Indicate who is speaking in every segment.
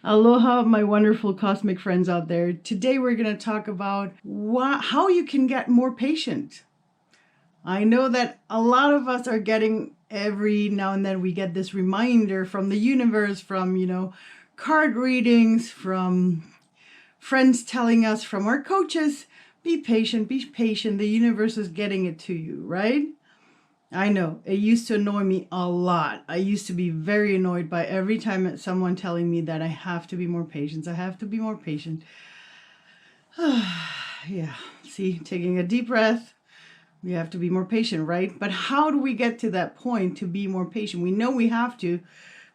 Speaker 1: Aloha, my wonderful cosmic friends out there. Today we're going to talk about how you can get more patient. I know that a lot of us are getting every now and then we get this reminder from the universe, from, card readings, from friends telling us, from our coaches, be patient, be patient. The universe is getting it to you, right? I know it used to annoy me a lot. I used to be very annoyed by every time someone telling me that I have to be more patient. I have to be more patient. Yeah, see, taking a deep breath. We have to be more patient, right? But how do we get to that point to be more patient? We know we have to,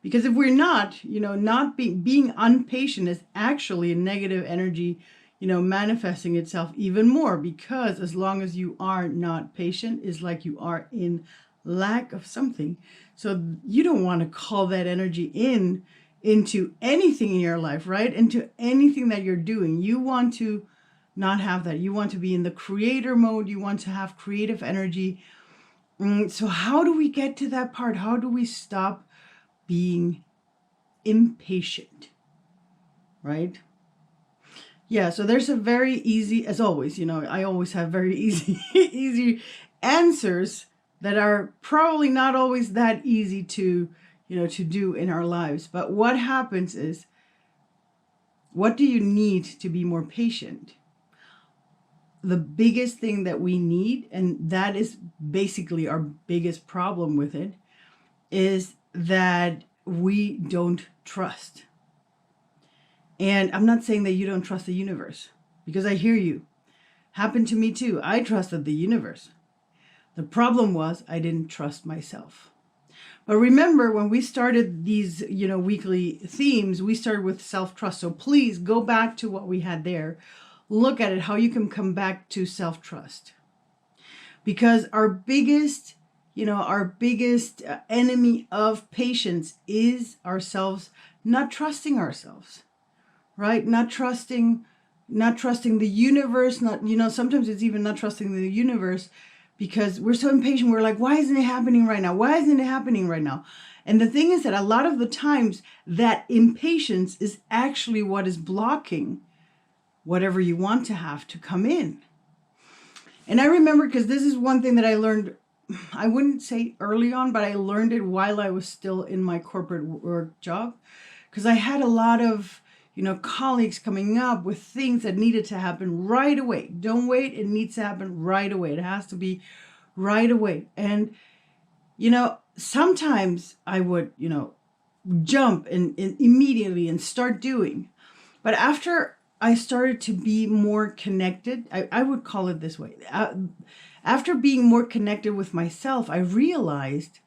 Speaker 1: because if we're not, not being impatient is actually a negative energy, manifesting itself even more, because as long as you are not patient, is like you are in lack of something. So you don't want to call that energy into anything in your life, right? Into anything that you're doing. You want to not have that. You want to be in the creator mode. You want to have creative energy. So how do we get to that part? How do we stop being impatient, right? Yeah, so there's a very easy, as always, I always have very easy easy answers that are probably not always that easy to, to do in our lives. But what happens is, what do you need to be more patient? The biggest thing that we need, and that is basically our biggest problem with it, is that we don't trust. And I'm not saying that you don't trust the universe, because I hear you. Happened to me too. I trusted the universe. The problem was I didn't trust myself. But remember, when we started these, weekly themes, we started with self-trust. So please go back to what we had there. Look at it, how you can come back to self-trust. Because our biggest enemy of patience is ourselves not trusting ourselves, right? Not trusting the universe, sometimes it's even not trusting the universe, because we're so impatient. We're like, why isn't it happening right now? Why isn't it happening right now? And the thing is that a lot of the times that impatience is actually what is blocking whatever you want to have to come in. And I remember, because this is one thing that I learned, I wouldn't say early on, but I learned it while I was still in my corporate work job, because I had a lot of colleagues coming up with things that needed to happen right away. Don't wait. It needs to happen right away. It has to be right away. And, sometimes I would, jump and immediately and start doing. But after I started to be more connected, I would call it this way. After being more connected with myself, I realized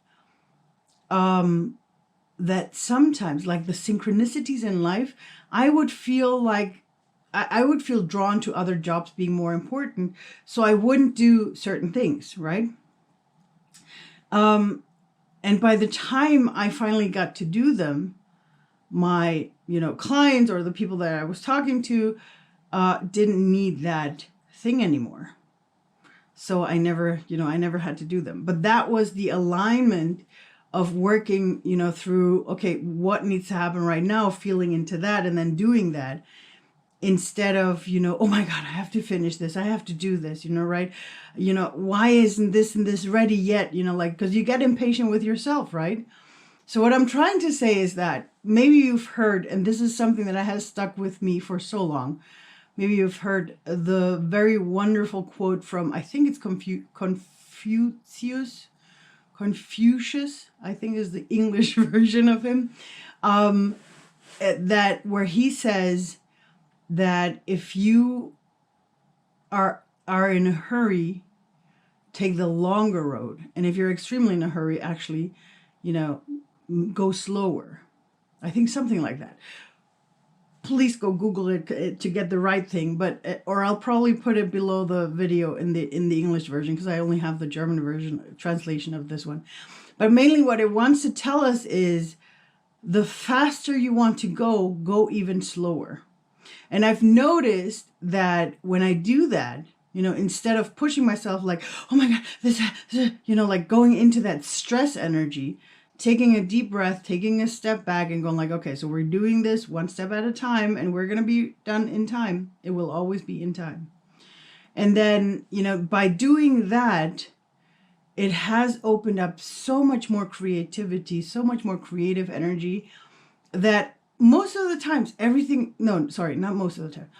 Speaker 1: that sometimes, like the synchronicities in life, I would feel like I would feel drawn to other jobs being more important, so I wouldn't do certain things, right? And by the time I finally got to do them, my clients or the people that I was talking to didn't need that thing anymore. So I never had to do them. But that was the alignment of working, through, okay, what needs to happen right now, feeling into that and then doing that, instead of, oh my God, I have to finish this. I have to do this, right? Why isn't this and this ready yet? Because you get impatient with yourself, right? So what I'm trying to say is that maybe you've heard, and this is something that has stuck with me for so long, maybe you've heard the very wonderful quote from, I think it's Confucius, I think is the English version of him, that where he says that if you are in a hurry, take the longer road, and if you're extremely in a hurry, actually, go slower. I think something like that. Please go Google it to get the right thing, but or I'll probably put it below the video in the English version, because I only have the German version translation of this one. But mainly what it wants to tell us is, the faster you want to go even slower. And I've noticed that when I do that, instead of pushing myself like, oh my God, this, like going into that stress energy, taking a deep breath, taking a step back and going like, okay, so we're doing this one step at a time and we're going to be done in time. It will always be in time. And then, by doing that, it has opened up so much more creativity, so much more creative energy that most of the times not most of the time,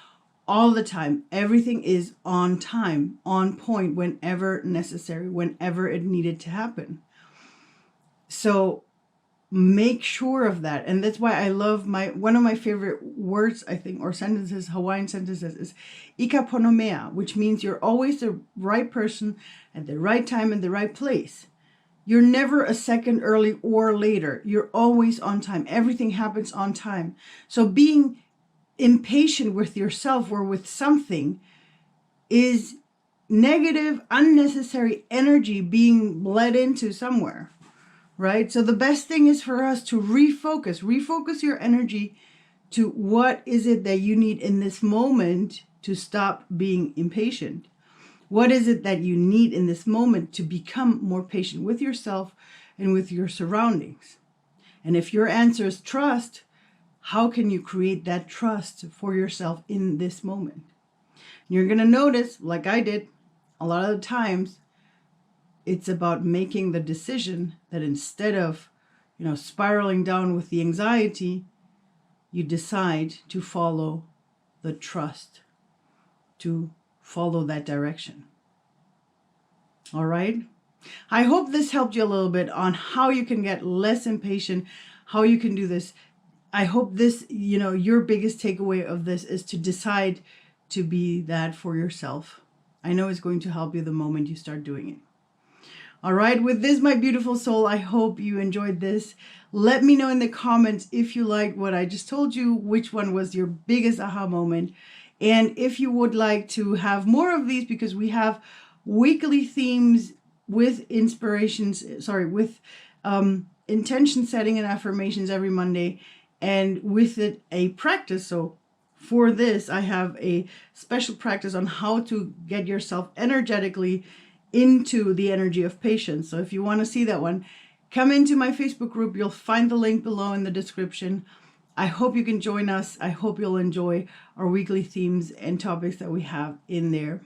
Speaker 1: all the time, everything is on time, on point, whenever necessary, whenever it needed to happen. So make sure of that. And that's why I love one of my favorite words, I think, or sentences, Hawaiian sentences, is ika ponomea, which means you're always the right person at the right time in the right place. You're never a second early or later. You're always on time. Everything happens on time. So being impatient with yourself or with something is negative, unnecessary energy being bled into somewhere. Right? So the best thing is for us to refocus your energy to what is it that you need in this moment to stop being impatient. What is it that you need in this moment to become more patient with yourself and with your surroundings? And if your answer is trust, how can you create that trust for yourself in this moment? You're going to notice, like I did, a lot of the times, it's about making the decision that instead of, spiraling down with the anxiety, you decide to follow the trust, to follow that direction. All right? I hope this helped you a little bit on how you can get less impatient, how you can do this. I hope this, your biggest takeaway of this is to decide to be that for yourself. I know it's going to help you the moment you start doing it. All right, with this, my beautiful soul, I hope you enjoyed this. Let me know in the comments if you liked what I just told you, which one was your biggest aha moment. And if you would like to have more of these, because we have weekly themes with with intention setting and affirmations every Monday, and with it a practice. So for this, I have a special practice on how to get yourself energetically into the energy of patience. So if you want to see that one, come into my Facebook group. You'll find the link below in the description. I hope you can join us. I hope you'll enjoy our weekly themes and topics that we have in there.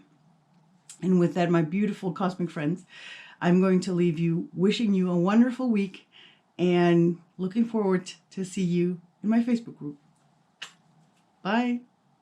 Speaker 1: And with that, my beautiful cosmic friends, I'm going to leave you wishing you a wonderful week and looking forward to see you in my Facebook group. Bye.